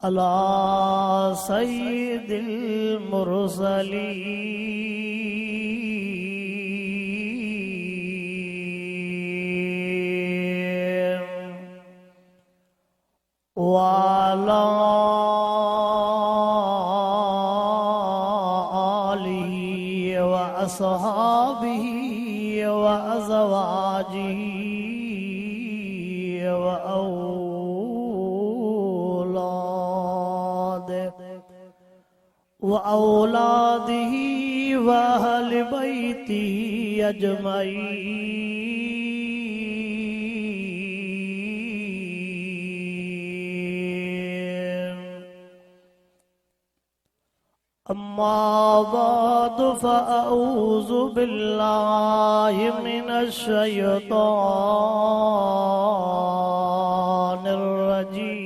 अला सय्यिदिल मुरसलीन वाला आलिहि व अस्हाबिहि व अज़वाजिहि व औलादिही व अहल बैतिही अजमईन। अम्मा बादु फ़अऊज़ु बिल्लाहि मिनश शैतानिर रजीम।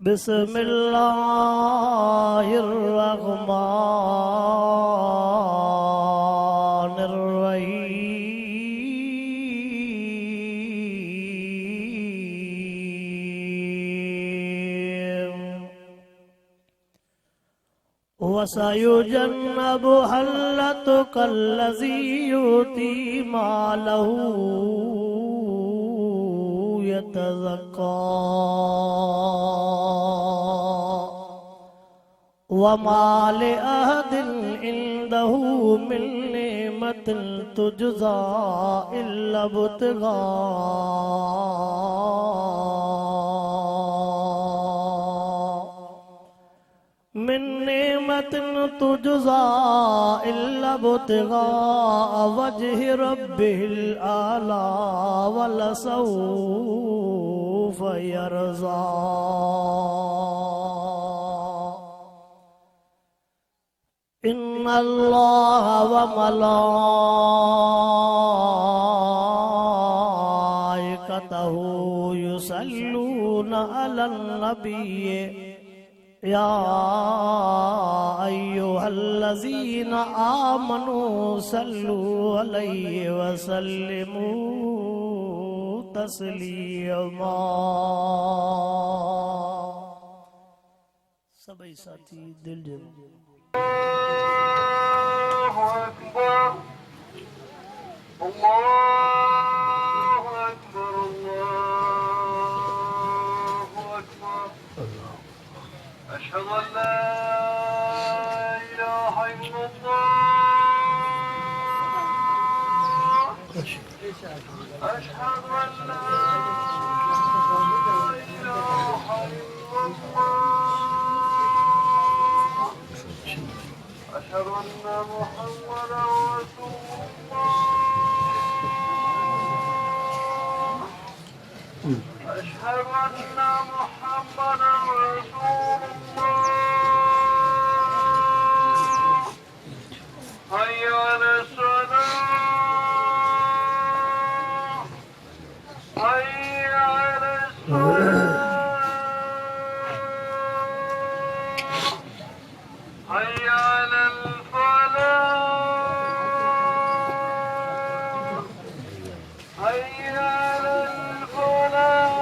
बिस्मिल्लाहिर्रहमानिर्रहीम। वसयुजन्नबुहल्लतुकल्लज़ी युती मालहू यतज़क्का वमा लिअहदिन इंदहू मिन निअमतिन तुजज़ा इल्ला इब्तिग़ा मिन निअमतिन तुजज़ा इल्ला इब्तिग़ा वजहि रब्बिल आला वलसौफ़ यरज़ा। इन्नल्लाह व मलाइकतहू युसल्लूना अलन नबिय्य या अय्युहल्लज़ीना आमनू सल्लू अलैहि व सल्लिमू तस्लीमा। सभी साथी दिल जम अल्लाहु अकबर अल्लाहु अकबर अल्लाहु अकबर। अशहदु अन ला इलाहा इल्लल्लाह अशहदु अन ला इलाहा इल्लल्लाह अशहदु अन्ना मुहम्मदन रसूलुल्लाह अशहदु अन्ना मुहम्मदन रसूलुल्लाह हय्या अलस सलाह हय्या अलस सलाह हय्या अलल फलाह हय्या अलल फलाह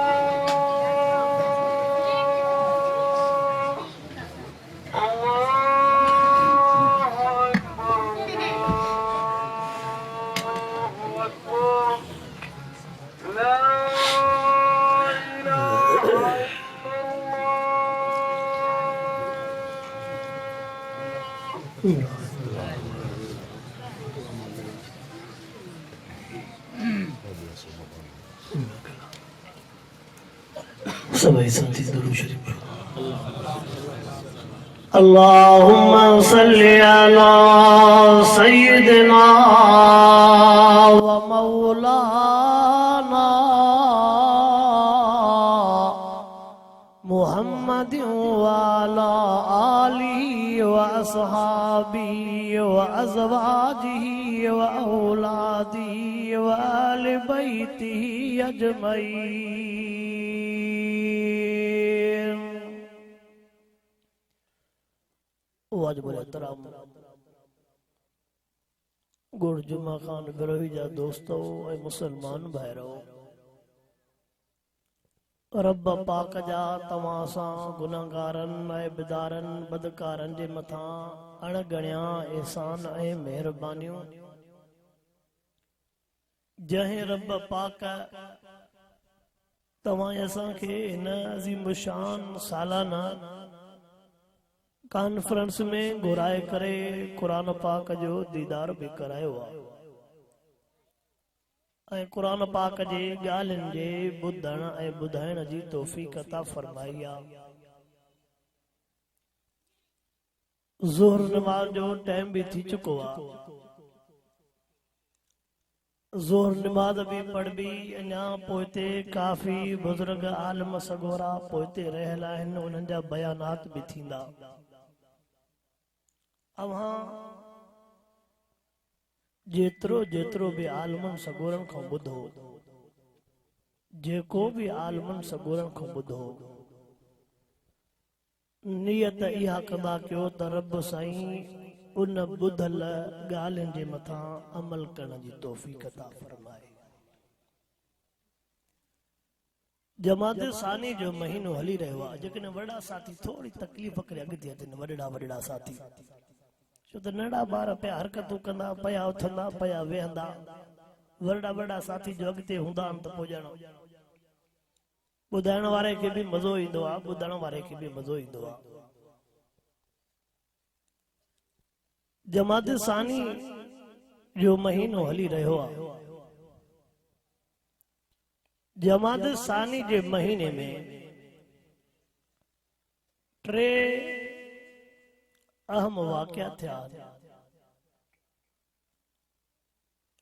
सभी साथी दुरूद शरीफ अल्लाहुम्मा सल्ली अला सय्यिदिना व मौलाना मुहम्मद व अला आलिहि व अस्हाबिहि व अज़वाजिहि व औलादिहि व आलि बैतिहि अजमईन। वाजिब एहतराम गुड़ जुमा खान बिरोही जा दोस्तों ऐं मुसलमान भाइरो, रब पाक जा तव्हां सां गुनाहगारनि ऐं बिदारनि बदकारनि जे मथां अणगणिया एहसान ऐं महिरबानियूं। जंहिं रब पाक तव्हां असांखे हिन अज़ीम शान सालाना कॉन्फ्रेंस में घुराए करे क़ुरान पाक जो दीदार भी करायो आहे ऐं क़ुरान पाक जे ॻाल्हियुनि जे ॿुधण ऐं ॿुधाइण जी तौफ़ीक़ अता फरमाई आहे। ज़ोहर नमाज़ जो टाइम भी थी चुको आहे। ज़ोहर नमाज़ भी पढ़बी अञा पोइते काफ़ी बुज़ुर्ग आलम सगोरा पोइते रहियल आहिनि, उन्हनि जा बयानात भी थींदा। अव्हां जेतिरो जेतिरो भी आलमनि सगोरनि खां ॿुधो, जेको भी आलमनि सगोरनि खां ॿुधो, नियत इहा कंदा कयो त रब साईं उन ॿुधल ॻाल्हियुनि जे मथां अमल करण जी तौफ़ीक़ अता फरमाए। जमात सानी जो महीनो हली रहियो आहे। जेकॾहिं वॾा साथी थोड़ी तकलीफ़ करे अॻिते अचनि, वॾा साथी, छो त नंढा ॿार पिया हरकतूं कंदा, पिया उथंदा, पिया वेहंदा, वॾा साथी जो अॻिते हूंदा आहिनि त पोइ ॼण ॿुधाइण वारे खे बि मज़ो ईंदो आहे, ॿुधण वारे खे बि मज़ो ईंदो आहे। जमात सानी जो महीनो हली रहियो आहे। जमात सानी जे महीने में 3 अहम वाक़िया थिया।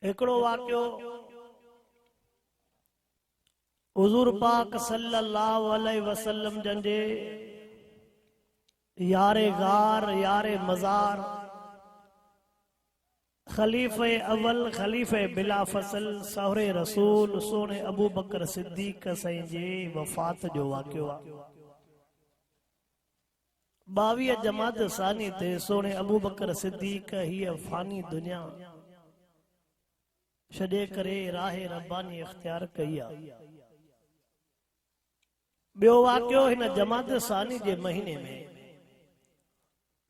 हिकिड़ो वाक़ियो हुज़ूर पाक सल्लल्लाहु अलैहि वसल्लम जंजे यारे गार यारे मज़ार खलीफ़े अव्वल खलीफ़े बिला फसल सहरे रसूल सोने अबू बकर सिद्दीक़ साईं जे वफ़ात जो वाक़ियो आहे। 22 जमात सानी ते सोने अबू बकर सिद्दीक़ हीअ फ़ानी दुनिया छॾे करे राह रब्बानी इख्तियार कई आहे। ॿियो वाक़ियो हिन जमात सानी जे महीने में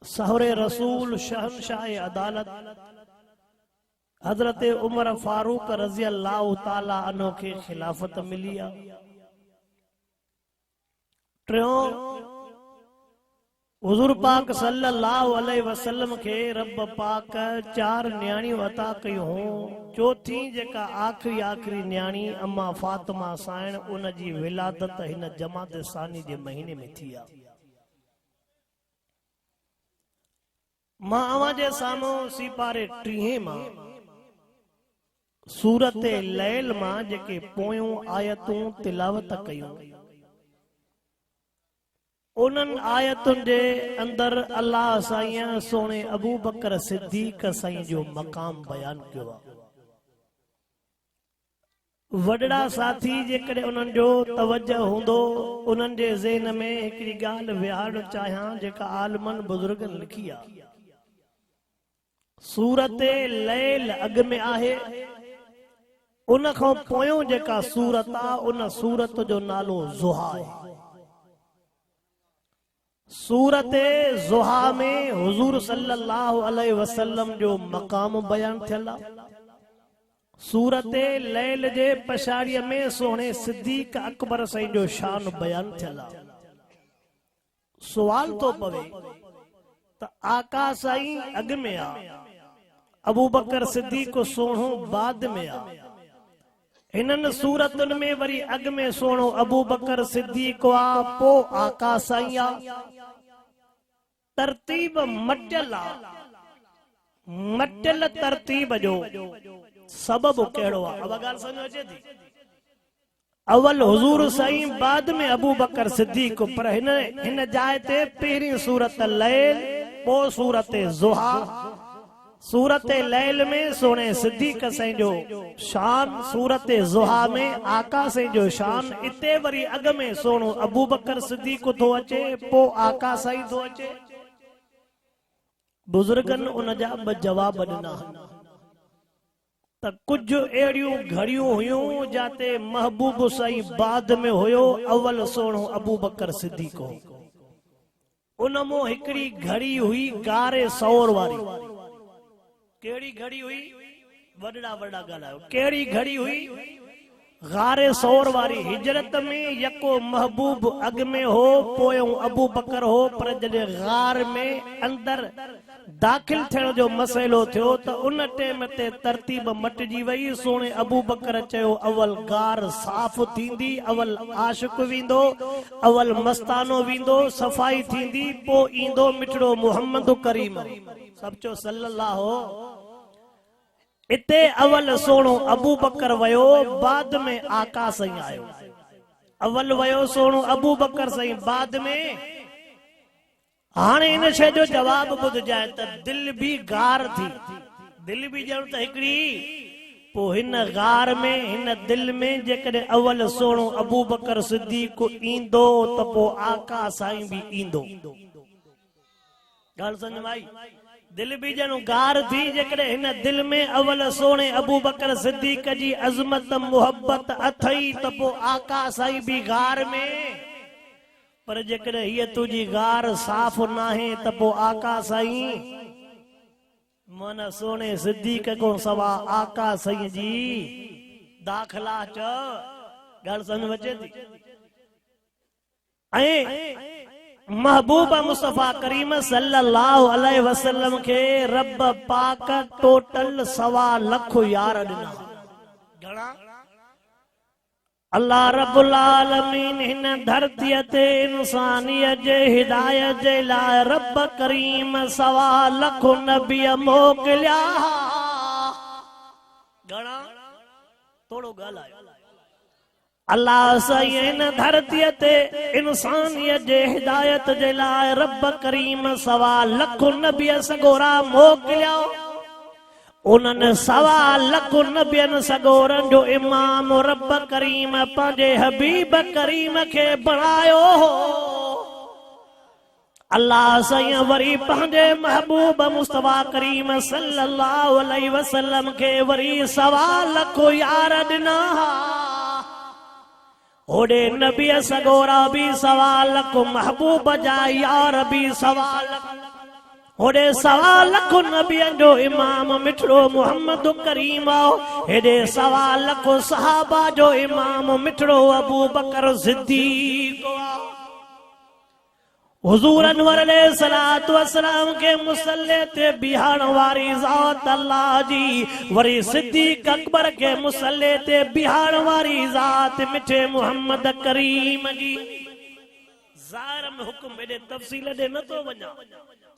सहरे रसूल शहंशाह अदालत हज़रत उमर फारूक रज़ी अल्लाह ताला अन्हु खे खिलाफत मिली आहे। टियों हुज़ूर पाक सल्लल्लाहु अलैहि वसल्लम खे रब पाक 4 न्याणियूं अता कयूं हुयूं। चौथी जेका आखिरी न्याणी अम्मा फातिमा साइण, उन जी विलादत हिन जमात सानी जे महीने में थी आहे। मां अवां जे साम्हूं सिपारे 3 मां सूरत लैल मां जेके पोयूं आयतूं तिलावत कयूं, उन्हनि आयतुनि जे अंदर अल्लाह साईं सोने अबू बकर सिद्दीक़ साईं जो मक़ाम बयान कयो आहे। वॾड़ा साथी जेकॾहिं उन्हनि जो तवज्जो हूंदो, उन्हनि जे ज़हन में हिकिड़ी ॻाल्हि विहारणु चाहियां जेका आलमनि बुज़ुर्गनि लिखी आहे। सूरत लैल अॻ में आहे, उन खां पोयों जेका सूरत आहे उन सूरत जो नालो ज़ुहा आहे। सूरत ज़ुहा में हुज़ूर सल्लल्लाहु अलैहि वसल्लम जो मक़ाम बयान थियल आहे। सूरत लैल जे पछाड़ीअ में सोने सिद्दीक़ अकबर साईं जो शान बयान थियल आहे। सुवाल तो पवे त आका साईं अॻ में आहे, अबू बकर सिद्दीक़ सोणो बाद में आहे, हिननि सूरतुनि में वरी अॻ में सोणो अबू बकर सिद्दीक़ आ, पोइ आका साईं आ। तरतीब मटियल आ। मटियल तरतीब जो सबब कहिड़ो आहे? अब ॻाल्हि समझ अचे थी? अवल हुजूर साईं, बाद में अबू बकर सिद्दीक़, पर हिन जाइ ते पहिरीं सूरत लैल, पोइ सूरत ज़ुहा। सूरत लैल में सोने सिद्दीक़ साईं जो शान, सूरत ज़ुहा में आका साईं जो शान। इते वरी अॻ में सोनो अबू बकर सिद्दीक़ थो अचे, पोइ आका साईं थो अचे। बुजुर्गनि उन जा ब जवाब ॾिना त कुझु अहिड़ियूं घड़ियूं हुयूं जाते महबूब साईं बाद में हुयो, अवल सोणो अबू बकर सिद्दीक़ हो। उन मों हिकिड़ी घड़ी हुई गारे सौर वारी। कहिड़ी घड़ी हुई? वॾड़ा वॾा ॻाल्हायो। कहिड़ी घड़ी हुई? गारे सौर वारी। हिजरत में यको महबूब अॻ में हो, पोयों अबू बकर हो, पर जॾहिं गार में अंदर दाखिल थियण जो मसइलो थियो त उन टाइम ते तरतीब मटिजी वई। सोणे अबू बकर चयो अवल गार साफ़ थींदी, अवल आशिक वेंदो, अवल मस्तानो वेंदो, सफ़ाई थींदी, पोइ ईंदो मिठड़ो मुहम्मद करीम। सभु चो सल्लल्लाहु। इते अवल सोणो अबू बकर वयो, बाद में आका साईं आयो। अवल वयो सोणो अबू बकर साईं, बाद में। हाणे इन शइ जो जवाब ॿुधजाए त दिल बि गार थी। दिल बि ॼण त हिकिड़ी। पोइ हिन गार में, हिन दिल में जेकॾहिं अवल सोणो अबू बकर सिद्दीक़ ईंदो त पोइ आका साईं बि ईंदो। ॻाल्हि सम्झ में आई? दिल बि ॼण गार थी। जेकॾहिं हिन दिल में अवल सोणे अबू बकर सिद्दीक़ जी अज़मत मुहब्बत अथई त पोइ आका साईं बि गार में। पर जेकॾहिं हीअ तुंहिंजी गार साफ़ नाहे त पोइ आका साईं, मन सोणे सिद्दीक़ को सवा आका साईं जी दाखिला च। ॻाल्हि सम्झ में अचे थी? ऐं महबूब मुस्तफा करीम सल्लल्लाहु अलैहि वसल्लम के रब पाक टोटल 1.25 लाख यार ॾिना। घणा? अल्लाह रब्बुल आलमीन हिन धरतीअ ते इंसानियत जे हिदायत जे लाइ रब करीम 1.25 लाख नबी मोकिलिया। घणा? थोड़ो ॻाल्हायो। अल्लाह साईं हिन धरतीअ ते इंसानियत जे हिदायत जे लाइ रब करीम 1.25 लाख नबी सगोरा मोकिलिया। उन्हनि 1.25 लाख नबियनि सगोरनि जो इमाम रब करीम पंहिंजे हबीब करीम खे बणायो हो। अल्लाह साईं वरी पंहिंजे महबूब मुस्तफा करीम सल्लल्लाहु अलैहि वसल्लम खे वरी 1.25 लाख यार ॾिना। होॾे नबी सगोरा बि 1.25 लाख, महबूब जा यार बि 1.25 लाख। होॾे 1.25 लाख नबियनि जो इमाम मिठड़ो मुहम्मद करीम आओ। हेॾे 1.25 लाख सहाबा जो इमाम मिठड़ो अबू बकर सिद्दीक़ आओ। हुजूर अनवर अलैहिस्सलातु वस्सलाम के मुसल्ले ते बिहारण वारी ज़ात अल्लाह जी, वरी सिद्दीक़ अकबर के मुसल्ले ते बिहारण वारी ज़ात मिठे मुहम्मद करीम जी। ज़ाहिर में हुक्म एॾे तफ़सील ॾे नथो वञा।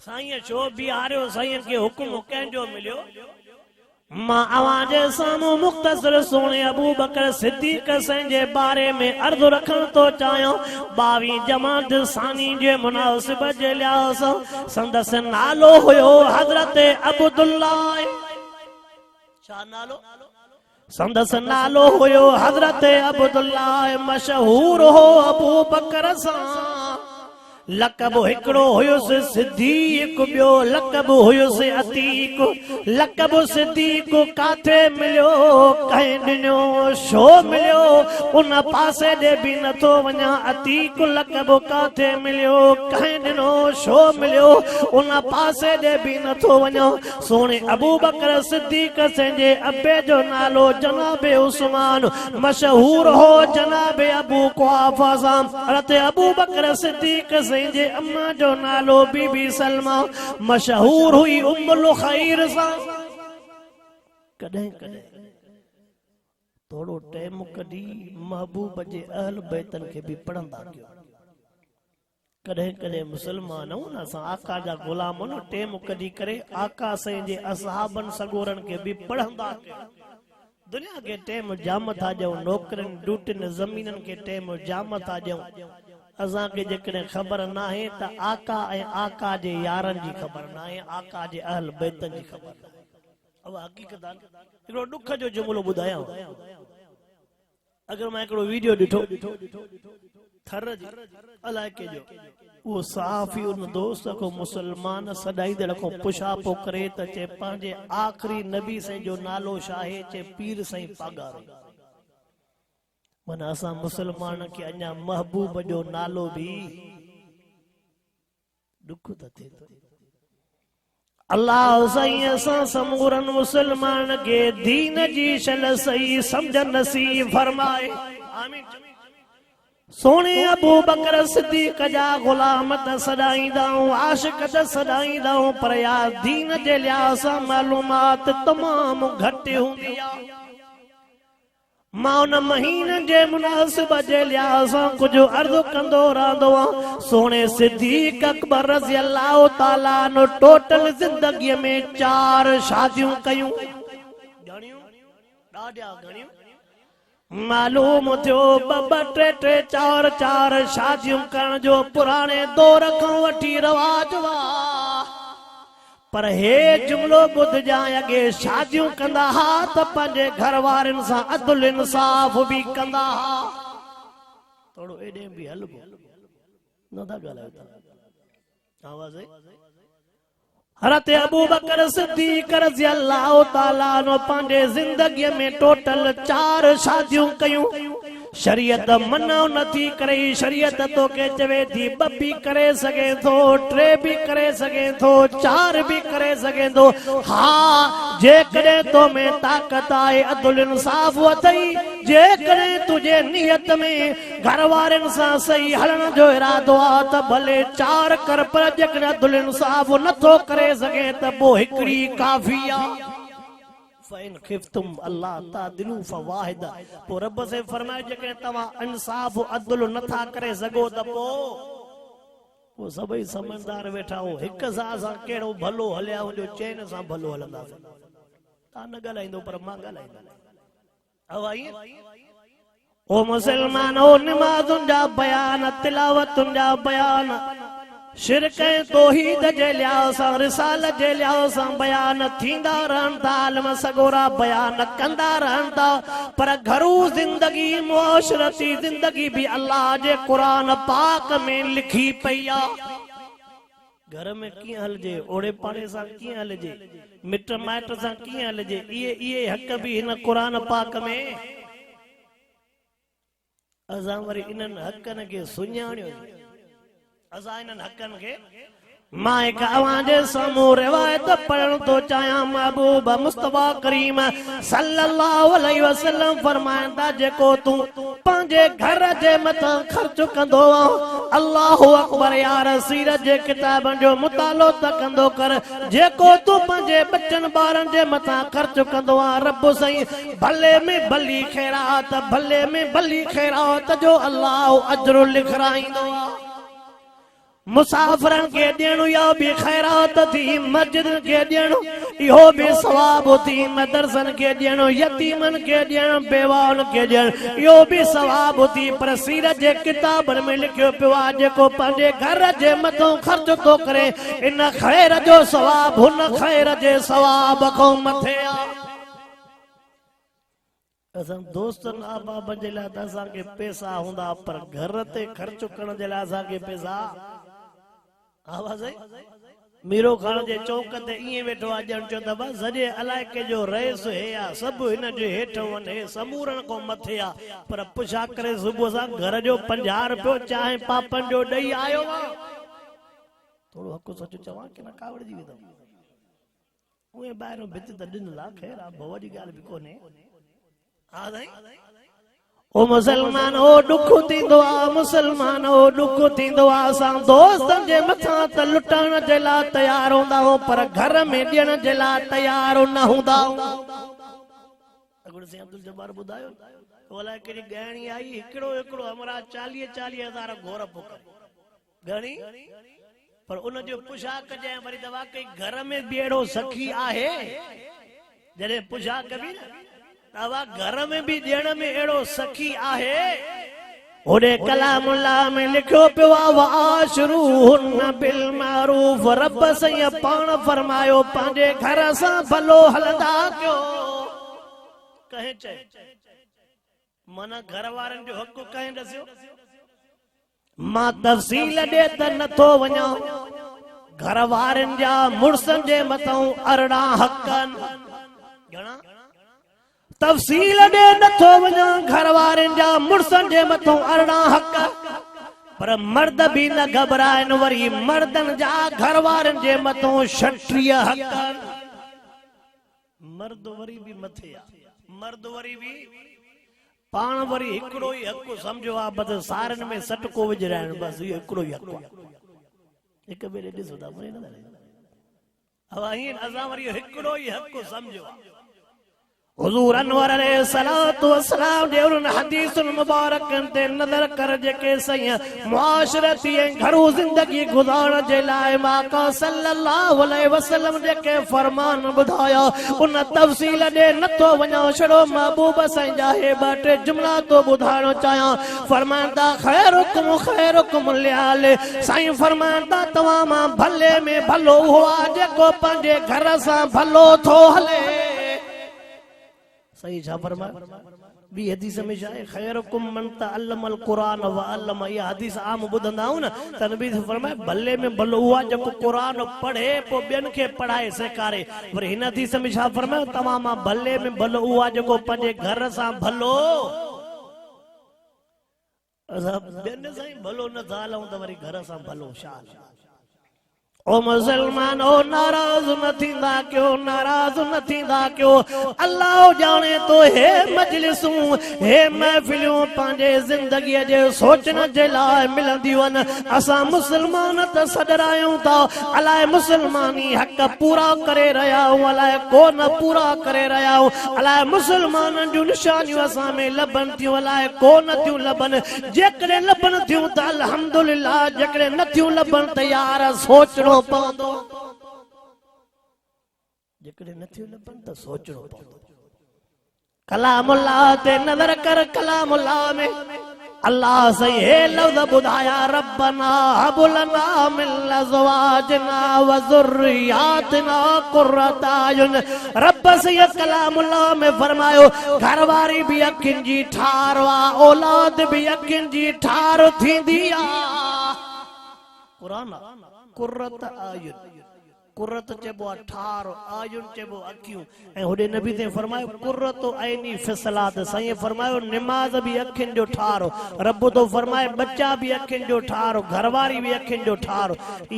साईं छो बिहारियो, साईं खे हुक्म कंहिंजो मिलियो? मां अवाजे साम्हूं मुख़्तसर सोणे अबू बकर सिद्दीक़ साईं जे बारे में अर्ज़ रखण तो चाहियां। 22 जमात सानी जे मुनासिब जे लिहाज़ संदसि नालो हुयो हज़रत अब्दुल्ला। छा नालो? संदसि नालो हुयो हज़रत अब्दुल्ला। मशहूर हो अबू बकर सां। लक़ब हिकिड़ो हुयुसि सिद्दीक़, ॿियो लक़ब हुयुसि अतीक। लक़ब सिद्दीक़ काथे मिलियो, कंहिं ॾिनो, छो मिलियो, उन पासे ॾे बि नथो वञा। अतीक लक़ब काथे मिलियो, कंहिं ॾिनो, छो मिलियो, उन पासे ॾे बि नथो वञा। सोणे अबू बकर सिद्दीक़ संहिंजे अबे जो नालो जनाबे उस्मान, मशहूर हो जनाबे अबू कुहाफा सां। हज़रत अबू बकर सिद्दीक़ जे अम्मा जो नालो बीबी सलमा, मशहूर हुई उम्मुल खैर सां। कॾहिं कॾहिं थोड़ो टाइम कढी महबूब जे अहल बैतन के भी पढ़ंदा कयो। कॾहिं कॾहिं मुसलमान आहियूं न असां आका जा गुलाम न टाइम कढी करे आका साईं जे असहाबन सगोरन के भी पढ़ंदा कयो। दुनिया के टाइम जाम था ॾियूं, नौकरनि ड्यूटियुनि ज़मीननि के टाइम जाम था ॾियूं। असांखे जेकॾहिं ख़बर न आहे त आका ऐं आका जे यारनि जी ख़बर न आहे, आका जे अहल बैतन जी ख़बर न आहे। अब हक़ीक़त हिकिड़ो ॾुख जो जुमिलो ॿुधायां। अगर मैं हिकिड़ो वीडियो ॾिठो थर जी अलाए कंहिंजो, उहो सहाफ़ी उन दोस्त को मुसलमान सॾाईंदड़ को पुछापो करे त चए पंहिंजे आख़िरी नबी साईं जो नालो छा आहे? चए पीर साईं पागारो। माना असां मुसलमान के अञा महबूब जो नालो भी ॾुख त थिए थो। अल्लाह साईं असां समूरन मुसलमान के दीन जी शल सही समझ नसीब फरमाए। आमीन। सोने अबू बकर सिद्दीक जा गुलाम त सदाईंदा आशिक त सदाईंदा, पर यार दीन जे लिहाज़ सां मालूमात तमाम घटि हूंदी आहे। मां उन महीने जे मुनासिब जे लिहाज़ सां कुझु अर्ज़ु कंदो रहंदो आहियां। सोने सिद्दीक अकबर रज़ी अल्लाह ताला नो टोटल ज़िंदगीअ में 4 शादियूं कयूं। घणियूं? ॾाढिया घणियूं। मालूम थियो 2 3 4 4 शादियूं करण जो पुराणे दौर खां वठी रवाज हुआ। पर हे जुमलो ॿुध जाए, अॻे शादियूं कंदा हा त पंहिंजे घर वारनि सां अदल इंसाफ़ भी कंदा हा। थोड़ो एॾे भी हलबो न था ॻाल्हायो। आवाज़ हज़रत अबू बकर सिद्दीक रज़ी अल्लाह ताला नो पंहिंजे ज़िंदगीअ में टोटल 4 शादियूं कयूं। शरीयत मना नथी करे, शरीयत तो के चवे थी 2 भी करे सके थो, 3 भी करे सके थो, 4 भी करे सके थो। हाँ जेकॾहिं तो में ताकत आहे, अदल इंसाफ़ अथई, जेकॾहिं तुझे नियत में घर वारनि सां सही हलण जो इरादो आहे त भले 4 कर, पर जेकॾहिं अदल इंसाफ़ नथो करे सके त पोइ हिकिड़ी काफ़ी आहे। फ़इन खिफ्तुम अल्लाह तादिलु फवाहिदा। पोइ रब से फरमाए जेकॾहिं तव्हां इंसाफ़ अदल नथा करे सघो त पोइ सभई समझदार वेठा हो, हिक सां असां कहिड़ो भलो हलिया हुजो, चैन सां भलो हलंदासीं। तव्हां न ॻाल्हाईंदो पर मां ॻाल्हाईंदो। ओ मुसलमान, ओ निमाज़ुनि जा बयान, तिलावतुनि जा बयान, शिरक ऐं तौहीद जे लिहाज़ सां, रिसालत जे लिहाज़ सां बयान थींदा रहनि था। आलिम सगोरा बयान कंदा रहनि था, पर घरू ज़िंदगी, मुआशरती ज़िंदगी भी अल्लाह जे क़ुरान पाक में लिखी पई आहे। घर में कीअं हलजे, ओड़े पाड़े सां कीअं हलजे, मिट माइट सां कीअं हलजे, इहे हक़ भी हिन क़ुरान पाक में। असां वरी इन्हनि हक़नि खे सुञाणियो, असां इन्हनि हक़नि खे। मां हिकु अवां जे साम्हूं रिवायत पढ़ण थो चाहियां। महबूब मुस्तफा करीम सल्लल्लाहु अलैहि वसल्लम फरमाइनि था, जेको तूं पंहिंजे घर जे मथां ख़र्च कंदो आहे, अल्लाहु अकबर या रसील जे किताबनि जो मुतालो त कंदो कर। जेको तूं पंहिंजे बचनि ॿारनि जे मथां ख़र्च कंदो आहे, रब साईं भले में भली ख़ैरात, भले में भली ख़ैरात जो अल्लाह अजर लिखाईंदो आहे। मुसाफिरन के ॾियणु इहो भी ख़ैरात थी, मस्जिद के ॾियणु इहो भी सवाब थी, मदरसन के ॾियणु, यतीमन के ॾियणु, बेवाउन के ॾियणु इहो भी सवाब थी। पर सीरत जे किताबनि में लिखियो पियो आहे, जेको पंहिंजे घर जे मथां ख़र्च थो करे, इन ख़ैर जो सवाब हुन ख़ैर जे सवाब खां मथे आहे। असां दोस्तनि अहबाबनि जे लाइ त असांखे पैसा हूंदा, पर घर ते ख़र्च करण जे लाइ असांखे पैसा। आवाज़ आई? मीरो खान जे चौक ते ईअं वेठो आहे, ॼण चवंदा बसि सॼे इलाइक़े जो रईस हे आहे, सभु हिन जे हेठि वञे, समूरण खां मथे आहे। पर पुछा करे सुबुह सां घर जो 50 रुपयो चाहे पापनि जो ॾेई आयो आहे। थोरो हक़ सच चवां की न कावड़जी वेंदो। उहे ॿाहिरों भित त ॾिनल आहे, ख़ैर आहे, भउ जी ॻाल्हि बि कोन्हे। ओ मुसलमान, ओ ॾुख थींदो आहे, मुसलमान ओ ॾुख थींदो आहे। असां दोस्तनि जे मथां त लुटण जे लाइ तयार हूंदा आहियूं, पर घर में ॾियण जे लाइ तयार न हूंदा। अगुड़ से अब्दुल जब्बार बुधायो बोला केड़ी गहणी आई हिकड़ो हिकड़ो हमरा 40,000 घोर पुक घणी पर उन जो पुशाक जे वरी दवा कई घर में बेड़ो सखी आहे जरे पुशाक भी दवा घर में भी ॾियण में एड़ो सखी आहे ओडे कलामुल्लाह में लिखो पियो वाशरून बिल मारूफ रब सही पाण फरमायो पंहिंजे घर सां भलो हलंदा कयो कहे चए माना घर वारनि जो हक़ कहे दसियो मां तफ़सील ॾे त नथो वञा घर वारनि जा मुड़सनि जे मथां 18 हक़ घणा तफ़सील ॾे नथो वञा घर वारनि जा मुड़सनि जे मथां 18 हक़ पर मर्द भी न घबराइनि वरी मर्दनि जा घर वारनि जे मथां 36 हक़ मर्द वरी भी मथे आ मर्द वरी भी पाण वरी हिकड़ो ही हक़ समझो आ बस सारन में सटको विझराइण बस इहो हिकड़ो ही हक़ हिक बेरे ॾिसो था मुरे न अब अहीं असां वरी हिकड़ो ही हक़ समझो हुजूर अनवर अलैहिस्सलातु वस्सलाम जे उन हदीसुल मुबारकन ते नज़र कर जेके सही मुआशरती ऐं घरू जिंदगी गुजारण जे लाइ माका सल्लल्लाहु अलैहि वसल्लम जेके फरमान ॿुधाया उन तफ़सील ॾे नथो वञा छड़ो महबूब साईं जा हे ॿ टे जुमला तो ॿुधाइणो चाहियां फरमाईंदा खैरुकुम लियाल साईं फरमाईंदा तव्हां मां भले में भलो हुआ जेको पंहिंजे घर सां भलो थो हले सही छा फरमाए बी हदीस में शायद खैरुकुम मन तअल्लमल कुरान व अल्लम ये हदीस आम बुधंदा हूं न त नबी फरमाए भले में भलो हुआ जेको कुरान पढ़े पो ॿियन खे पढ़ाए सेखारे पर हिन हदीस में छा फरमाए तमाम भले में भलो हुआ जेको पंहिंजे घर सां भलो असां ॿियन सां भलो न हलूं त वरी घर सां भलो छा ओ मुसलमान ओ नाराज न थींदा क्यों अल्लाह जाने तो हे मजलिसूं हे महफिलूं पंहिंजे ज़िंदगीअ जे सोचण जे लाइ मिलंदियूं आहिनि असां मुसलमान त सॾरायूं था अलाए मुसलमानी हक़ पूरा करे रहिया आहियूं अलाए कोन पूरा करे रहिया आहियूं अलाए मुसलमाननि जूं निशानियूं असां में लभनि थियूं अलाए कोन थियूं लभनि जेकॾहिं लभनि थियूं त अल्हम्दुलिल्लाह जेकॾहिं नथियूं लभनि त यार सोचणो पवंदो जेकॾहिं नथियूं लभनि त सोचणो पवंदो कलामुल्लाह ते नज़र कर कलामुल्लाह में अल्लाह सही हे लफ्ज़ ॿुधाया रब्बना हब लना मिन अज़वाजना व ज़ुर्रियातिना क़ुर्रता अयुन रब सही कलामुल्लाह में फरमायो घरवारी भी अखियुनि जी ठार आ औलाद भी अखियुनि जी ठार थींदी आ कुरान कुर्रत आयुन कुर्रत चेबो ठार आयुन चेबो अखियूं ऐं होडे नबी ते फरमायो कुर्रत ऐनी फिसलात साईं फरमायो नमाज भी अखियुनि जो ठार रब तो फरमाए बच्चा भी अखियुनि जो ठार घरवारी भी अखियुनि जो ठार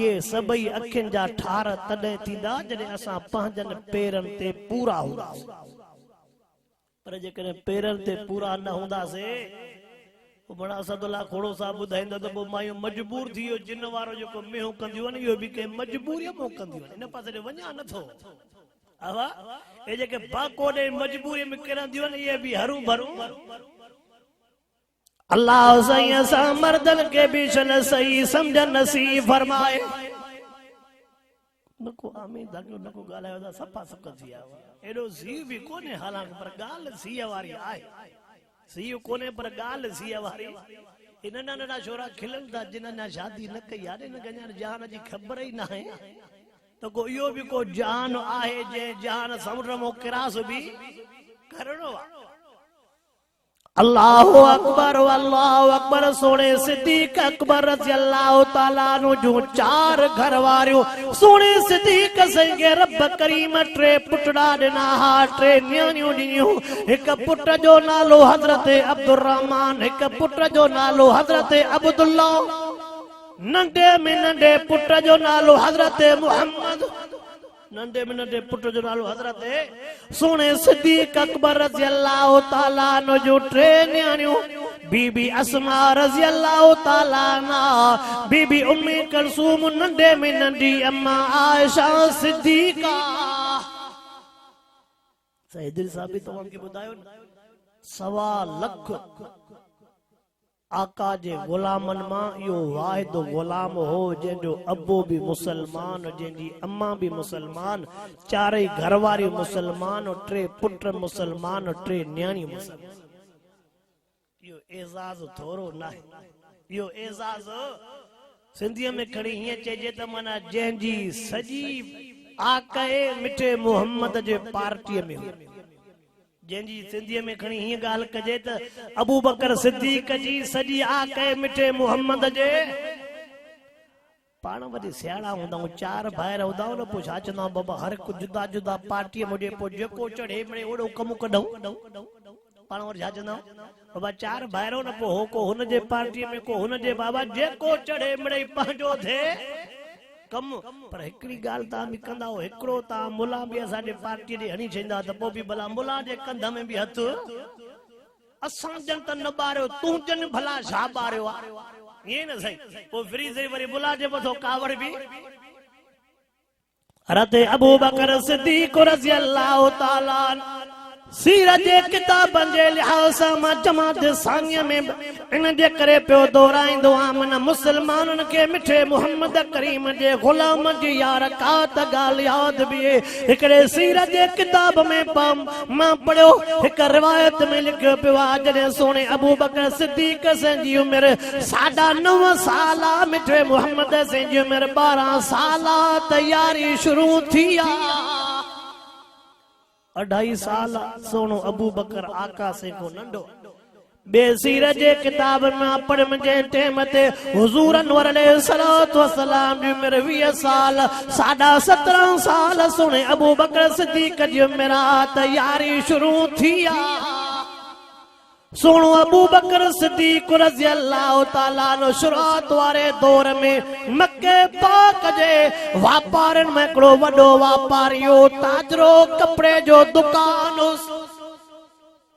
ये सभई अखियुनि जा ठार तॾहिं थींदा जॾहिं असां पंहिंजनि पेरनि ते पूरा हूंदा पर जेकॾहिं पेरनि ते पूरा न हूंदासीं बड़ा असदुल्ला खोड़ो साहब ॿुधाईंदा त पोइ मायूं मजबूर थी वियो जिन वारो जेको मेहूं कंदियूं आहिनि इहो बि कंहिं मजबूरीअ में कंदियूं आहिनि इन पासे वञा नथो अवा हे जेके बाकोडे मजबूरीअ में किरंदियूं आहिनि इहे बि हरू भरू अल्लाह साईं असां मर्दनि खे बि शन सही सम्झ नसीब फरमाए नको आमीन दागियो नको ॻाल्हायो था सफ़ा सक थी विया एॾो सी बि कोन्हे हालांकि पर ॻाल्हि सीअ वारी आहे सीउ कोने पर गाल सीअ वारी इन नंढा छोरा खिलन था जिन्हनि शादी न कई आहे न कञा जान जी ख़बर ई न आहे तो को इहो भी को जान आहे जे जान समुंड में किरास भी करणो आहे अल्लाहु अकबर सोने सिद्दीक अकबर रज़ी अल्लाह ताला नु जो 4 घर वारियो सोने सिद्दीक संगे रब करीम 3 पुटड़ा दिना हा 3 न्याणियूं ॾिनियूं हिक पुट जो नालो हजरत अब्दुर्रहमान हिक पुट जो नालो हजरत अब्दुल्ला नंढे में नंढे पुट जो नालो हजरत मुहम्मद नंढे में नंढे पुट जो नालो हजरत सोने सिद्दीक अकबर रज़ी अल्लाह ताला नो जो 3 न्याणियूं बीबी अस्मा रज़ी अल्लाह ताला ना बीबी उम्मी कुलसूम नंढे में नंढी अम्मा आयशा सिद्दीका सैदिल साहब भी तव्हांखे ॿुधायो न 1.25 लख आका जे गुलामनि मां इहो वाहिदो गुलाम हो जंहिंजो अबो बि मुसलमान, जंहिंजी अम्मा बि मुसलमान, 4 घरवारी मुसलमान, 3 पुट मुसलमान, 3 न्याणी मुसलमान। इहो एज़ाज़ थोरो नाहे, इहो एज़ाज़ सिंधीअ में खणी हीअं चइजे त माना जंहिंजी सॼी आकाए मिठे मोहम्मद जे पार्टीअ में हुई। जंहिंजी सिंधीअ में खणी हीअं ॻाल्हि कजे त अबू बकर सिद्दीक़ जी सॼी आकाए मिठे मोहम्मद जे पाण वरी सियाणा हूंदा आहियूं, 4 भाइर हूंदा न, पोइ छा चवंदा बाबा हर को जुदा जुदा पार्टीअ में हुजे, पोइ जेको चढ़े मिड़े ओड़ो कमु कढूं। पाण वरी छा चवंदा बाबा 4 भाइरो न, पोइ हो को हुनजे पार्टीअ में, को हुनजे, बाबा जेको चढ़े मिड़े पंहिंजो थिए कम। पर हिकिड़ी ॻाल्हि तव्हां बि कंदा हो, हिकिड़ो तव्हां मुला बि असांजे पार्टीअ ॾे हणी छॾींदा त पोइ बि भला मुला जे कंध में बि हथ असां जन त न ॿारियो, तूं जन भला छा ॿारियो आहे, ईअं न सही। पोइ फ्री सही वरी मुला जे मथां कावड़ बि। हज़रत अबू बकर सिद्दीक़ रज़ी अल्लाह ताला सीरत जे किताबनि जे लिहाज़ सां मां जमात सानिया में इन जे करे पियो दोहराईंदो आहियां, मन मुसलमाननि खे मिठे मोहम्मद करीम जे गुलाम जी यार का त ॻाल्हि यादि बीहे। हिकिड़े सीरत जे किताब में मां पढ़ियो, हिकु रिवायत में लिखियो पियो आहे जॾहिं सोणे अबू बकर सिद्दीक़ जी उमिरि 9.5 साल, मिठे मोहम्मद जी उमिरि 12 साल, तयारी शुरू थी आहे। 2.5 साल सोनो अबू बकर आका से को नंढो। बेसीरत जे किताब में पढ़ मुंहिंजे टेम ते हुज़ूर अनवर अलैहिस्सलातु वस्सलाम जी उमिरि 20 साल, 17.5 साल सोने अबू बकर सिद्दीक़ जी उमिरि तयारी शुरू थी आहे। सोनो अबू बकर सिद्दीक़ रज़ी अल्लाह ताला नो शुरुआत वारे दौर में मक्के पाक जे वापारनि में हिकिड़ो वॾो वापारी हो, ताजरो कपिड़े जो दुकान हो।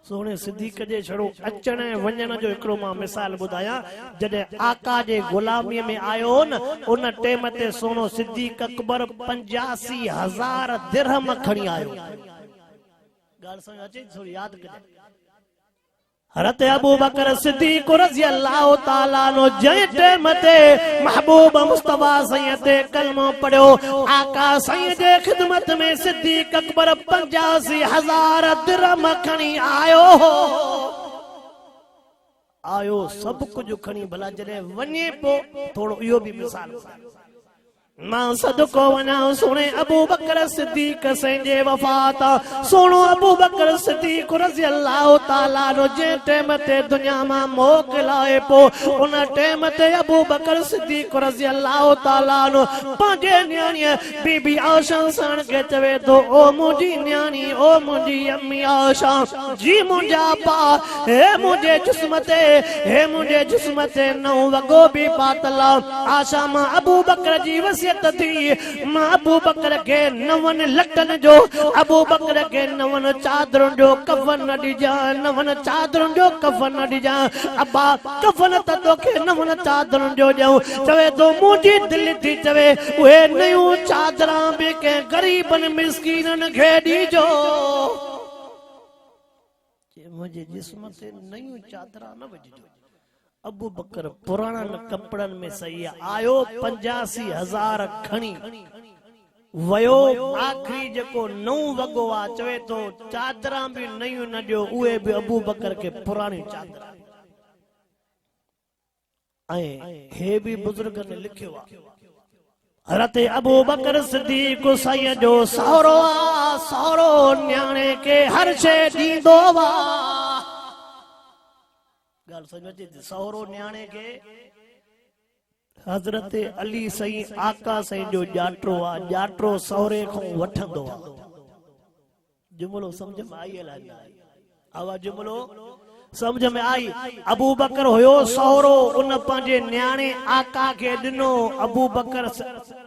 सोने सिद्दीक़ जे छड़ो अचण वञण जो हिकिड़ो मां मिसाल ॿुधायां। जॾहिं आका जे गुलामीअ में आयो न, उन टेम ते सोनो सिद्दीक़ अकबर 85,000 दिरहम खणी आयो। ॻाल्हि समझ अचे थोड़ी यादि कजे। हज़रत अबू बकर सिद्दीक़ रज़ी अल्लाह ताला नो जंहिं टेम ते महबूब मुस्तफा सैयद ते कलमो पढ़ियो, आका सैयद जे खिदमत में सिद्दीक़ अकबर 85,000 दिरहम खणी आयो। सब कुछ खणी, भला जॾहिं वञे पोइ थोड़ो इहो बि मिसाल मां सदको वञा सोने अबू बकर सिद्दीक़ जे वफ़ात। सोनो अबू बकर सिद्दीक़ रज़ी अल्लाह ताला नो जे टेम ते दुनिया मां मोकिलाए पो, उन टेम ते अबू बकर सिद्दीक़ रज़ी अल्लाह ताला नो पंहिंजे न्याणीअ बीबी आशा साण खे चवे थो, ओ मुंहिंजी न्याणी, ओ मुंहिंजी अम्मी आशा जी, मुंहिंजा पा हे मुंहिंजे जिस्म ते नओं वॻो बि पातल। आशा मां अबू बकर जी थी, मां अबू बकर के 9 लटन जो, अबू बकर के 9 चादरुनि जो कफन न ॾिजां, 9 चादरुनि जो कफन न ॾिजां। अब्बा कफन त तोखे 9 चादरुनि जो ॾियूं। चवे तो मुंहिंजी दिलि थी चवे उहे नयूं चादरां बि कंहिं ग़रीबनि मिस्कीननि खे ॾिजो। मुंहिंजे जिस्म ते नयूं चादरां न विझिजो। अबू बकर पुराणा कपड़नि में सही आयो, 85,000 खणी वयो। आखिरी जेको नओं वॻो आहे, चवे तो चादरां बि नयूं न ॾियो, उहे बि अबू बकर खे पुराणी चादर। ऐं हे बि बुज़ुर्गनि ने लिखियो आहे, हज़रत अबू बकर सिद्दीक़ सैयद जो सहुरो आहे, सहुरो न्याणे खे हर शइ ॾींदो आहे। गाल समझ अचे थी, सहुरो न्याणे के हज़रत अली सही आका सही जो जाटरो आ, जाटरो सहुरे खां वठंदो आ। जुमलो समझ में आई है? आवाज जुमलो समझ में आई? अबू बकर हुयो सहुरो, उन पंहिंजे न्याणे आका के ॾिनो। अबू बकर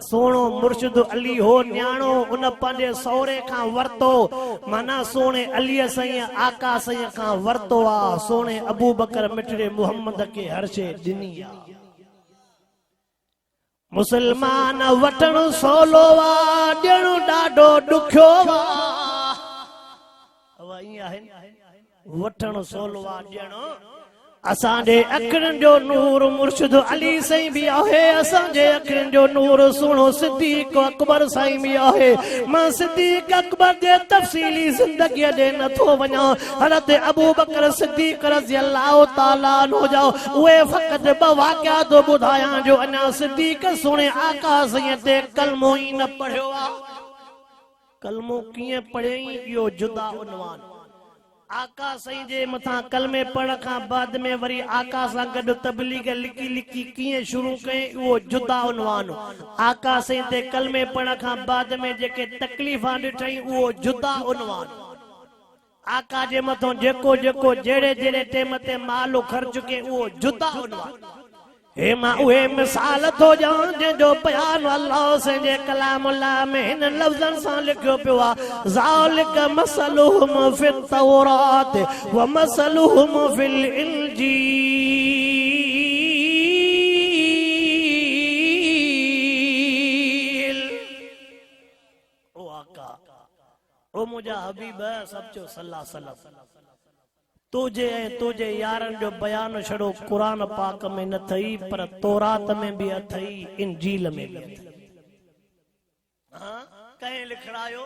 सोणो मुर्शिद अली हो न्याणो, उन पंहिंजे सहुरे खां वरतो, माना सोणे अली सही आका सही खां वरतो आ। सोणे अबू बकर मिठड़े मोहम्मद के हर शइ ॾिनी आ। मुसलमान वठण सवलो आ, ॾियण ॾाढो ॾुखियो आ। आई आहिनि वठण सोलवा ॼणो असांजे अखियुनि जो नूर मुर्शिद अली साईं भी आहे असांजे अखियुनि जो नूर सुणो सिद्दीक अकबर साईं भी आहे मां सिद्दीक अकबर जे तफ़सीली ज़िंदगीअ ॾे नथो वञा हज़रत अबू बकर सिद्दीक रज़ी अल्लाह ताला अन्हु जा उहे फ़क़त ॿ वाक़िया थो ॿुधायां जो अञा सिद्दीक सुणे आका साईं ते कलमो ई न पढ़ियो आहे कलमो कीअं पढ़ियईं इहो जुदा उनवान आका साईं जे मथां कलमे पढ़ खां बाद में वरी आका सां गॾु तबलीग लिकी लिकी कीअं शुरू कयईं उहो जुदा उनवान आका साईं ते कलमे पढ़ खां बाद में जेके तकलीफ़ां ॾिठईं उहो जुदा उनवान आका जे मथां जेको जेको जहिड़े जहिड़े टेम ते माल ख़र्च कयईं उहो जुदा उनवान हे मां उहे मिसाल थो ॼाण जंहिंजो बयान अल्लाह जे कलाम अल्लाह में हिन लफ़्ज़नि सां लिखियो पियो आहे ज़ालिक मसलुहुम फित तौरात व मसलुहुम फिल इंजील ओ आका ओ मुंहिंजा हबीब सचो सल्लल्लाहु अलैहि वसल्लम तुझे यारनि जो बयान छड़ो कुरान पाक में न थई पर तौरात में भी अथई इंजील में भी अथई हां कहीं लिखरायो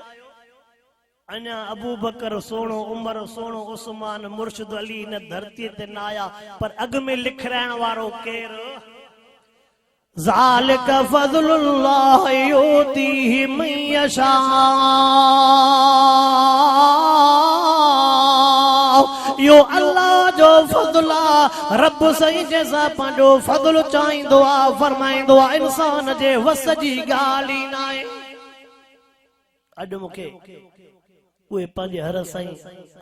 अञा अबू बकर सोणो उमर सोणो उस्मान मुर्शिद अली न धरती ते न आया पर अग में लिखराइण वारो केर ज़ालिक फज़लुल्लाह युतीहि मन यशा यो अल्लाह जो फज़ला रब सही जैसा पंहिंजो फज़ल चाहींदो आहे फरमाईंदो आहे इंसान जे वस जी ॻाल्हि ई न आहे अॼु मूंखे उहे पंहिंजे हर साईं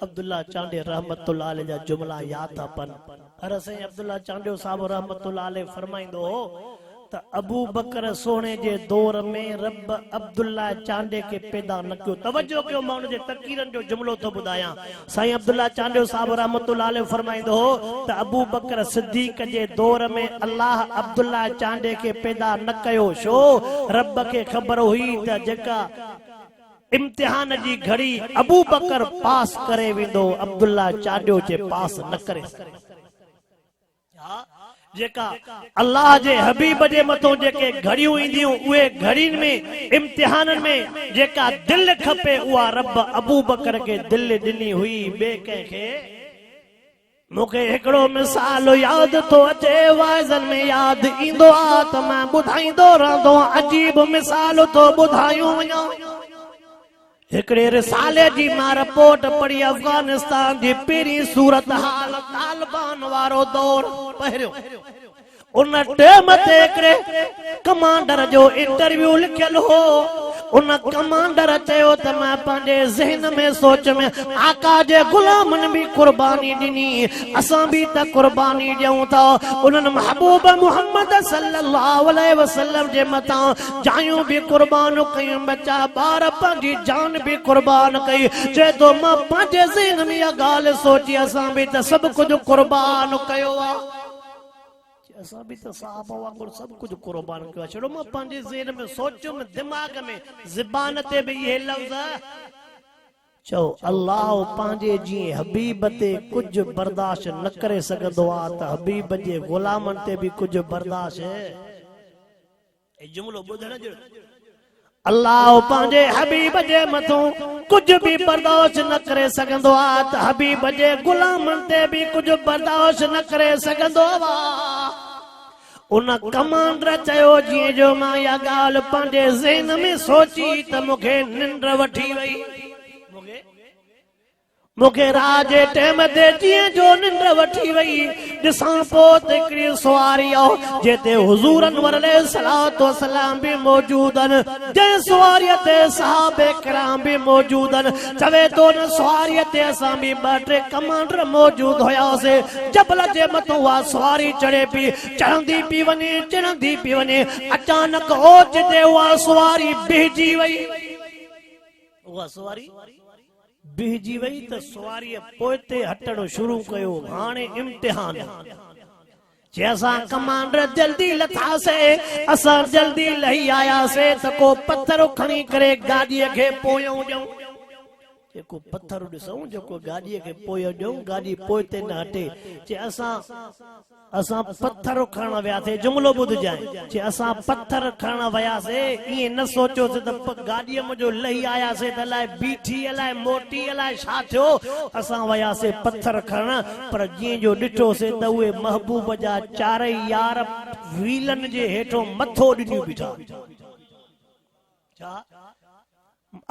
अब्दुल्ला चांडे रहमतुल्लाह अलैह जा जुमला यादि था पन हर साईं अब्दुल्ला चांडियो साहब रहमतुल्लाह अलैह फरमाईंदो हो त अबू बकर सोने जे दौर में रब अब्दुल्ला चांडे के पैदा न कयो तवज्जो कयो मां उन जे तक़रीरन जो जुमलो तो बुधाया साईं अब्दुल्ला चांडे साहब रहमतुल्लाह अलैह फरमाइंदो हो त अबू बकर सिद्दीक जे दौर में अल्लाह अब्दुल्ला चांडे के पैदा न कयो छो रब के खबर हुई त जेका इम्तिहान जी घड़ी अबू बकर पास करे विंदो अब्दुल्ला चांडे जे पास न करे जेका अल्लाह जे हबीब जे मथो जेके घड़ियूं ईंदियूं उहे घड़ियुनि में इम्तिहाननि में जेका दिल खपे उहा रब अबू बकर के दिल ॾिनी हुई ॿिए कंहिंखे मूंखे हिकिड़ो मिसाल यादि थो अचे वाइज़नि में यादि ईंदो आहे त मां ॿुधाईंदो रहंदो अजीब मिसाल थो ॿुधायूं वञा हिकड़े रिसाले जी मां रिपोर्ट पढ़ी अफगानिस्तान जी पहिरीं सूरत हाल तालिबान वारो दौर पहिरियों उन टाइम ते हिकड़े कमांडर जो इंटरव्यू लिखियल हो उन कमांडर चयो त मां पंहिंजे ज़हन में सोच में आका जे गुलामनि भी कुर्बानी ॾिनी असां भी त कुर्बानी ॾियूं था उन्हनि महबूब मुहम्मद सल्लल्लाहु अलैहि वसल्लम जे मथां जायूं भी कुर्बान कयूं बच्चा ॿार पंहिंजी जान भी कुर्बान कई चए थो मां पंहिंजे ज़हन में इहा ॻाल्हि सोची असां भी त सभु कुझु कुर्बान कयो आहे असां भी तो साहब वांगुरु सब कुछ कुर्बान कयो छड़ो मां पंहिंजे ज़हन में सोचो में दिमाग में ज़बान ते भी ये लफ्ज़ चो अल्लाह पंहिंजे जी हबीब ते कुछ बर्दाश्त न करे सघंदो आहे त हबीब जे गुलामन ते भी कुछ बर्दाश्त ए जुमलो ॿुधण जो अल्लाह पंहिंजे हबीब जे मथो कुछ भी बर्दाश्त न करे सघंदो आहे त हबीब जे गुलामन ते भी कुछ बर्दाश्त न करे सघंदो आहे उन कमांडर चयो जीअं जो मां इहा ॻाल्हि पंहिंजे ज़हन में सोची त मूंखे निंड वठी वई मूंखे रात जे टाइम ते जीअं जो निंड वठी वई ॾिसां पोइ त हिकिड़ी सवारी आहे जिते हुज़ूर अनवर अलैहिस्सलातु वस्सलाम भी मौजूद आहिनि जंहिं सवारीअ ते सहाबे किराम भी मौजूद आहिनि चवे थो न सवारीअ ते असां भी ॿ टे कमांडर मौजूद हुयासीं जबल जे मथां उहा सवारी चढ़े पई चढ़ंदी पई वञे चढ़ंदी पई वञे अचानक ओच ते उहा सवारी बिहजी वई उहा सवारी बिहजी वई त सवारीअ पोइते हटणो शुरू कयो हाणे इम्तिहान जे असां कमांडर जल्दी लथासीं असां जल्दी लही आयासीं त को पत्थर खणी करे गाॾीअ खे पोयूं ॾियूं एको पत्थर ॾिसूं जेको गाॾीअ खे पोइ ॾियूं गाॾी पोइ ते न हटे चे असां पत्थर खणण वियासीं जुमिलो ॿुधजांइ चे असां पत्थर खणण वियासीं ईअं न सोचियोसीं त गाॾीअ मुंहिंजो लही आयासीं त अलाए बीठी अलाए मोटी अलाए छा थियो असां वियासीं पत्थर खणण पर जीअं जो ॾिठोसीं त उहे महबूब जा चारई यार व्हीलनि जे हेठो मथो ॾिनियूं बीठा छा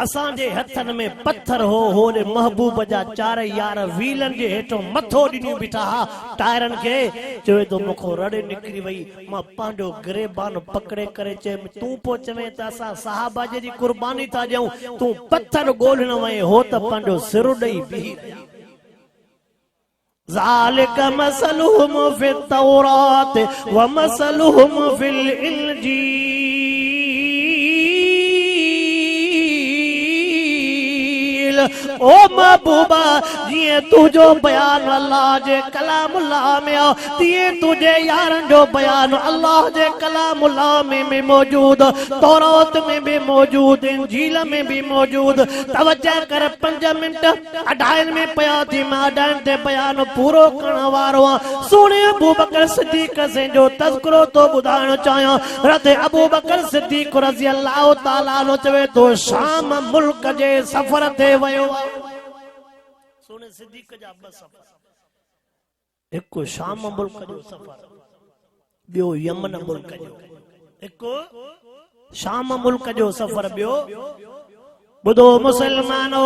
असांजे हथनि में पत्थर हो होॾे महबूब जा चार यार व्हीलनि जे हेठो मथो ॾिनियूं बीठा हा टायरनि खे चवे तो मूंखो रड़े निकिरी वई मां पंहिंजो गिरेबान पकड़े करे चए तूं पोइ चवे त असां साहबा जी कुर्बानी था ॾियूं तूं पत्थर ॻोल्हण वए हो त पंहिंजो सिर ॾेई बीही ज़ालिक मसलुहुम फि तौरात व मसलुहुम फिल इंजील ओ महबूबा जिए तुझो बयान अल्लाह जे कलामुल्लाह में आ तिए तुझे यारन जो बयान अल्लाह जे कलामुल्लाह में मौजूद तौरात में भी मौजूद इंजील में भी मौजूद तवज्जो कर 5 मिनट अढाइन में पया थी मां अढाइन ते बयान पूरो करण वारो सोने अबू बकर सिद्दीक से जो तज़किरो तो बुधाइण चाहियां हज़रत अबू बकर सिद्दीक रज़ी अल्लाह ताला नो चवे तो शाम मुल्क जे सफर ते वयो सोने सिद्दीक जा बस सफर एक शाम मुल्क जो सफर बियो यमन मुल्क जो एक शाम मुल्क जो सफर बियो बुधो मुसलमानो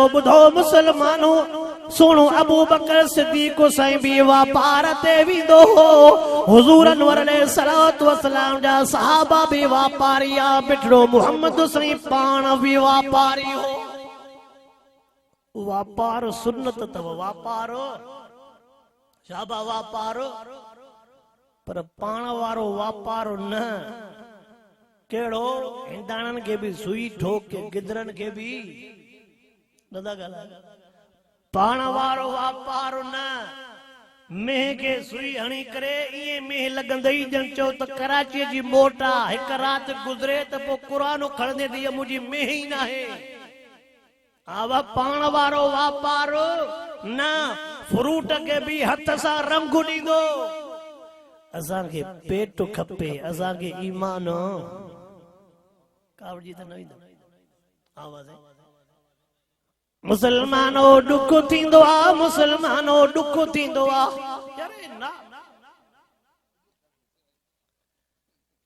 सुनो अबू बकर सिद्दीक साईं भी वापार ते विंदो हो हुजूर अनवर अलैहिस्सलातु वस्सलाम जा सहाबा भी वापारिया बिठड़ो मोहम्मद साईं पाण भी वापारी हो वापार सुन्नत तव वापार शाबा वापार पर पाण वारो वापार न केड़ो हिंदाणन के भी सुई ठोक के गिदरन के भी नदा गला पाण वारो वापार न मेह के सुई हणी करे ये मेह लगंदई जन चो त कराची जी मोटा एक रात गुजरे त पो कुरान खणदे दी मुजी मेह ही ना है आवा पाण वारो वापार न फ्रूट के भी हथ सा रंग दीदो असा के पेट खपे असा के ईमान कावड़ी त नहीं आवाज मुसलमानो दुख थींदो आ मुसलमानो दुख थींदो आ यारे ना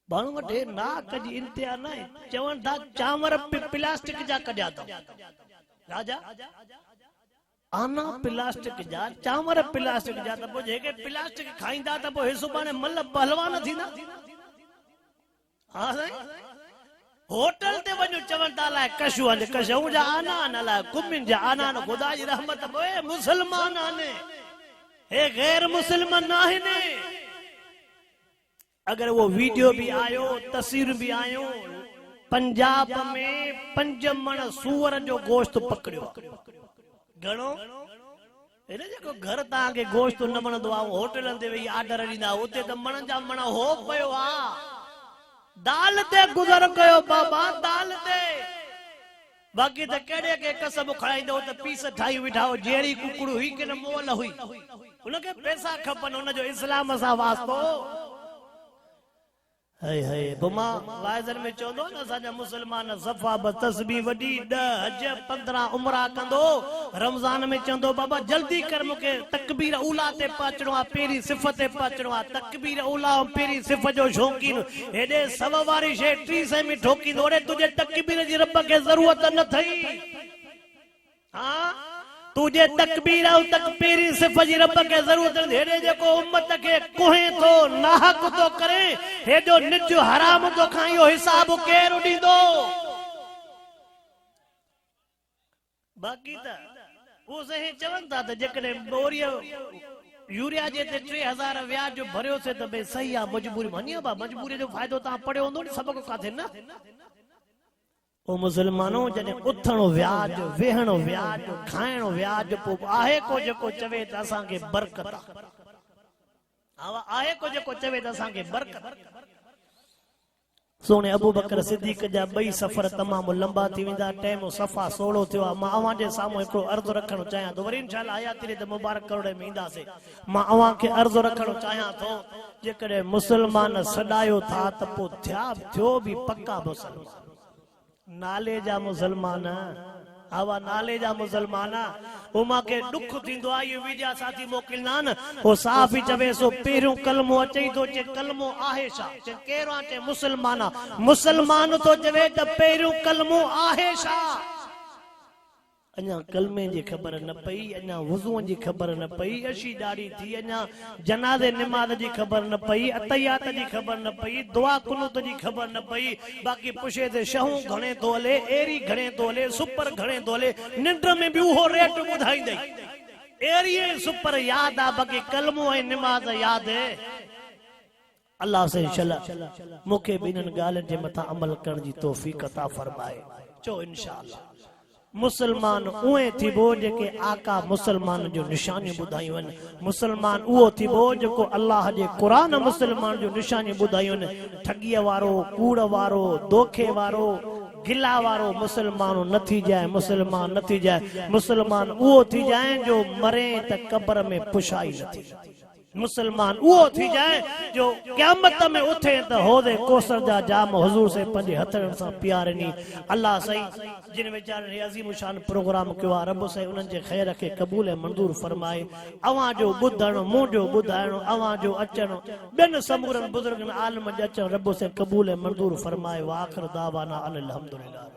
बाणु वटे ना कजी इंतिहा न चवण था चांवर प्लास्टिक जा कढिया था राजा आना प्लास्टिक जा चांवर प्लास्टिक जा त पो जेके प्लास्टिक खाईंदा त पो हिसो बाने मल पहलवान थींदा हां साईं होटल ते वञो चवण था लाए कशऊ जा आना न लाए कुमिन जा आना न खुदा जी रहमत पोए मुसलमान आने हे गैर मुसलमान नाहे ने अगर वो वीडियो भी आयो तस्वीर भी आयो पंजाब में 5 मण सूअर जो गोश्त पकड़ियो घणो एने जेको घर ता के गोश्त न वणंदो आ होटलन ते वेई आर्डर ॾींदा उते त मण जा मण हो पयो आ दाल ते गुज़र कयो बाबा दाल ते बाकी त केड़े के कसम खणाईंदो त पीस ठाई विठाओ जेड़ी कुकड़ू हुई के न मोल हुई उनके पैसा खपन उन जो इस्लाम सा वास्तो हाय हाय बुमा वाइजन में चोंदो न साजा मुसलमान सफा ब तस्बीह वडी 10 हज 15 उमरा कंदो रमजान में चंदो बाबा जल्दी कर मुके तकबीर उला ते पहुचणो आ पेरी सिफत ते पहुचणो आ तकबीर उला पेरी सिफत जो शौकीन हेडे सब वारी शे 30 में ठोकी ओड़े तुझे तकबीर जी रब के जरूरत न थई हां तुझे तकबीर औ तकबीरी सिफत जी रब के जरूरत हेडे जेको उम्मत के कोहे तो नाहक तो करे हेडो निज हराम तो खाइयो हिसाब केर उडींदो बाकी त वो सही चवन था त जेकने बोरिया यूरिया जे ते 3000 व्याज जो भरियो से त बे सही आ मजबूरी मनिया बा मजबूरी जो फायदो ता पड़े होंदो नि सबक काथे न ओ मुसलमानो जने उथण व्याज वेहण व्याज खाइण व्याज पो आहे को जेको चवे त असा के बरकत आवा आहे को जेको चवे त असा के बरकत सोने अबू बकर सिद्दीक जा बई सफ़र तमाम लंबा थी वेंदा टाइम सफ़ा सोड़ो थियो आहे मां अवां जे साम्हूं हिकिड़ो अर्ज़ु रखणु चाहियां थो वरी इंशाअल्लाह हयाती रहे त मुबारक करोड़े में ईंदासीं मां अवां खे अर्ज़ु रखणु चाहियां थो जेकॾहिं मुस्लमान सॾायो था त पोइ थियो बि पक्का मुस्लमान नाले जा मुस्लमान आवा नाले जा मुसलमान उमा के दुख थींदो आहे ये विजा साथी मोकिलना न ओ साफ़ ही चवे सो पहिरियों कलमो अचे थो चे कलमो आहे छा चे केरो चे मुसलमान तो चवे त पहिरियों कलमो आहे छा अञा कलमे जी ख़बर न पई अञा वुज़ूअ जी ख़बर न पई अशी ॾाढी थी अञा जनाज़े निमाज़ जी ख़बर न पई अतयात जी ख़बर न पई दुआ कुनूत जी ख़बर न पई बाक़ी पुछे ते शहूं घणे थो हले एरी घणे थो हले सुपर घणे थो हले निंड में भी उहो रेट ॿुधाईंदई एरी सुपर याद आ बाक़ी कलमो ऐं निमाज़ याद है अल्लाह से इंशाअल्लाह मूंखे बि इन्हनि ॻाल्हियुनि जे मथां अमल करण जी तौफ़ीक़ अता फरमाए चो इंशाअल्लाह मुसलमान उहे थीबो जेके आका मुसलमान जो निशानी ॿुधायूं आहिनि मुसलमान उहो थीबो जेको अल्लाह जे क़ुरान मुसलमान जो निशानी ॿुधायूं आहिनि ठगीअ वारो कूड़ वारो धोखे वारो गिला वारो मुसलमान न थी जाए मुसलमान न थी जाए मुसलमान उहो थी जाए जो मरे त कब्र में पुछाई न थी मुसलमान उहो थी जाए जो क़यामत में उठे त होदे कोसर जा जाम हुजूर से पंजे हथन सां पियारनी अल्लाह सही जिन वीचारनि अज़ीम शान प्रोग्राम कयो आहे रब सही उन्हनि जे ख़ैर खे क़बूल ऐं मंज़ूर फरमाए अवां जो ॿुधणु मुंहिंजो ॿुधाइणो अवां जो अचणु ॿियनि समूरनि बुज़ुर्गनि आलिम जे अचणु रब से क़बूल ऐं मंज़ूर फरमाए व आख़िर दावाना अनिल हम्दुलिल्लाह।